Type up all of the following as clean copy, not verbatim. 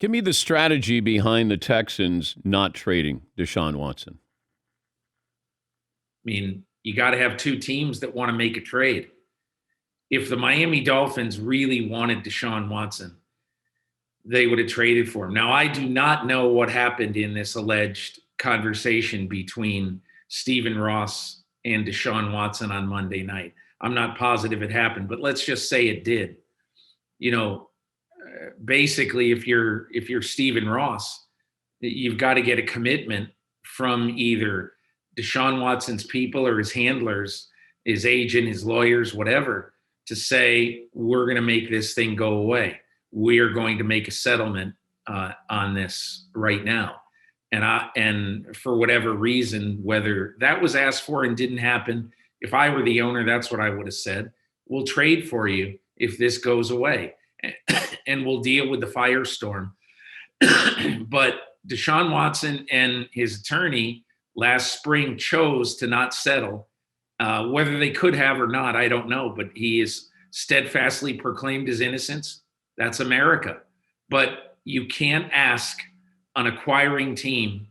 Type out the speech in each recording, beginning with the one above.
Give me the strategy behind the Texans not trading Deshaun Watson. I mean, you got to have two teams that want to make a trade. If the Miami Dolphins really wanted Deshaun Watson, they would have traded for him. Now, I do not know what happened in this alleged conversation between Stephen Ross and Deshaun Watson on Monday night. I'm not positive it happened, but let's just say it did. You know, basically, if you're Stephen Ross, you've got to get a commitment from either Deshaun Watson's people or his handlers, his agent, his lawyers, whatever, to say, we're going to make this thing go away. We are going to make a settlement on this right now. And for whatever reason, whether that was asked for and didn't happen, if I were the owner, that's what I would have said. We'll trade for you if this goes away, and we'll deal with the firestorm. But Deshaun Watson and his attorney last spring chose to not settle. Whether they could have or not, I don't know. But he is steadfastly proclaimed his innocence. That's America. But you can't ask an acquiring team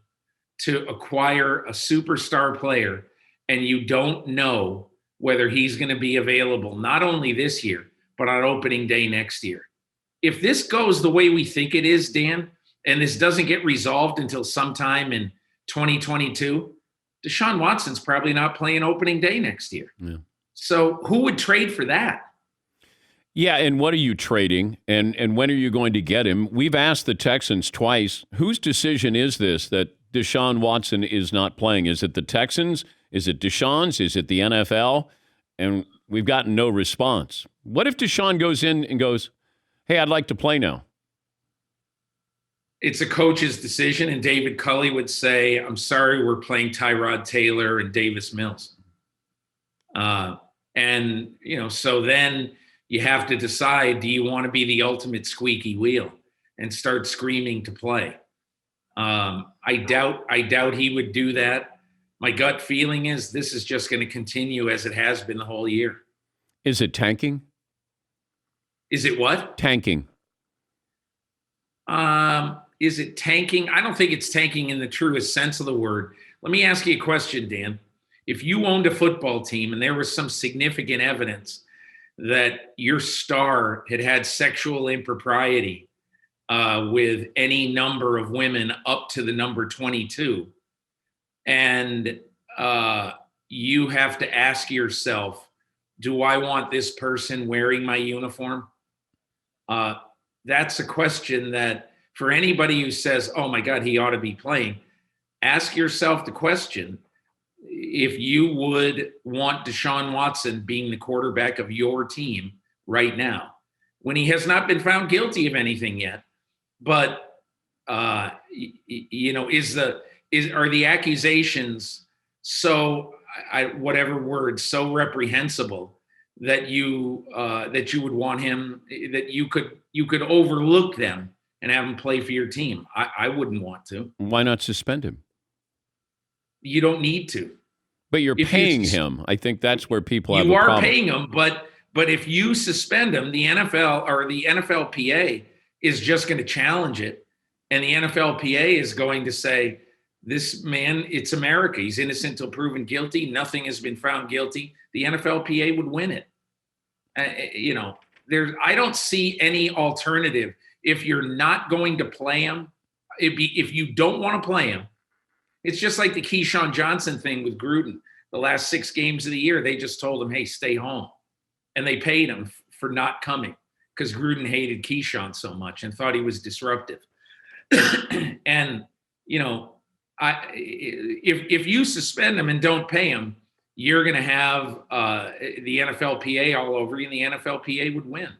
to acquire a superstar player and you don't know whether he's going to be available not only this year, but on opening day next year. If this goes the way we think it is, Dan, and this doesn't get resolved until sometime in 2022, Deshaun Watson's probably not playing opening day next year. Yeah. So who would trade for that? Yeah, and what are you trading, and when are you going to get him? We've asked the Texans twice, whose decision is this that Deshaun Watson is not playing? Is it the Texans? Is it Deshaun's? Is it the NFL? And we've gotten no response. What if Deshaun goes in and goes, hey, I'd like to play now? It's a coach's decision, and David Culley would say, I'm sorry, we're playing Tyrod Taylor and Davis Mills. So then you have to decide, do you want to be the ultimate squeaky wheel and start screaming to play? I doubt he would do that. My gut feeling is this is just going to continue as it has been the whole year. Is it tanking? Is it what? Tanking. Is it tanking? I don't think it's tanking in the truest sense of the word. Let me ask you a question, Dan. If you owned a football team and there was some significant evidence that your star had sexual impropriety with any number of women up to the number 22, and you have to ask yourself, do I want this person wearing my uniform? That's a question that for anybody who says, oh my God, he ought to be playing, ask yourself the question, if you would want Deshaun Watson being the quarterback of your team right now, when he has not been found guilty of anything yet. But, are the accusations so reprehensible that you would want him, that you could overlook them and have him play for your team? I wouldn't want to. Why not suspend him? You don't need to. But you're paying him. I think that's where people have a problem. You are paying him, but if you suspend him, the NFL or the NFLPA is just going to challenge it. And the NFLPA is going to say, this man, it's America. He's innocent until proven guilty. Nothing has been found guilty. The NFLPA would win it. I don't see any alternative. If you're not going to play him, if you don't want to play him, it's just like the Keyshawn Johnson thing with Gruden. The last 6 games of the year, they just told him, hey, stay home. And they paid him for not coming because Gruden hated Keyshawn so much and thought he was disruptive. And, if you suspend him and don't pay him, you're going to have the NFLPA all over you, and the NFLPA would win.